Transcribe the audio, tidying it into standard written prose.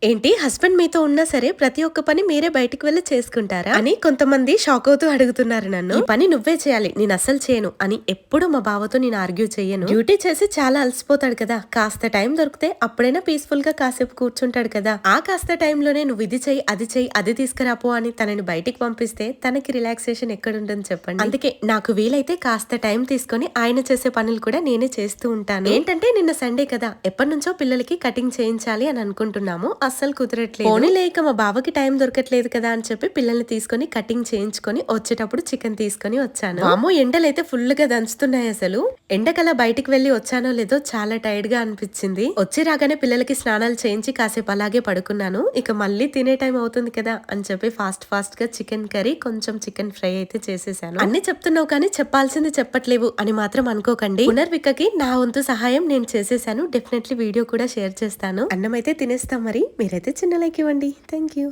ఏంటి హస్బెండ్ మీతో ఉన్నా సరే ప్రతి ఒక్క పని మీరే బయటికి వెళ్లి చేసుకుంటారా అని కొంతమంది షాక్ అవుతూ అడుగుతున్నారు నన్ను. ఈ పని నువ్వే చేయాలి, నేను అస్సలు చేయను అని ఎప్పుడు మా బావతో నేను ఆర్గ్యూ చేయను. డ్యూటీ చేసి చాలా అలసిపోతాడు కదా, కాస్త టైం దొరికితే అప్పుడైనా పీస్ఫుల్ గా కాసేపు కూర్చుంటాడు కదా, ఆ కాస్త టైంలోనే నువ్వు ఇది చెయ్యి అది చెయ్యి అది తీసుకురాపో అని తనని బయటికి పంపిస్తే తనకి రిలాక్సేషన్ ఎక్కడుంటుంది చెప్పండి. అందుకే నాకు వీలైతే కాస్త టైం తీసుకొని ఆయన చేసే పనులు కూడా నేనే చేస్తూ ఉంటాను. ఏంటంటే నిన్న సండే కదా, ఎప్పటి నుంచో పిల్లలకి కటింగ్ చేయించాలి అని అనుకుంటున్నాము, అస్సలు కుదరట్లేదు. పోనీ లేక మా బావకి టైం దొరకట్లేదు కదా అని చెప్పి పిల్లల్ని తీసుకొని కటింగ్ చేయించుకొని వచ్చేటప్పుడు చికెన్ తీసుకొని వచ్చాను. అమ్మో ఎండలైతే ఫుల్ గా దంచుతున్నాయి. అసలు ఎండకలా బయటికి వెళ్లి వచ్చానో లేదో చాలా టైర్డ్ గా అనిపించింది. వచ్చి రాగానే పిల్లలకి స్నానాలు చేయించి కాసేపు అలాగే పడుకున్నాను. ఇక మళ్ళీ తినే టైం అవుతుంది కదా అని చెప్పి ఫాస్ట్ గా చికెన్ కర్రీ కొంచెం చికెన్ ఫ్రై అయితే చేసేసాను. అన్ని చెప్తున్నావు కానీ చెప్పాల్సింది చెప్పట్లేవు అని మాత్రం అనుకోకండి. పునర్వికకి నా వంతు సహాయం నేను చేసేసాను. డెఫినెట్లీ వీడియో కూడా షేర్ చేస్తాను. అన్నం అయితే తినేస్తాం, మరి మీరైతే చిన్న లైక్ ఇవ్వండి. Thank you.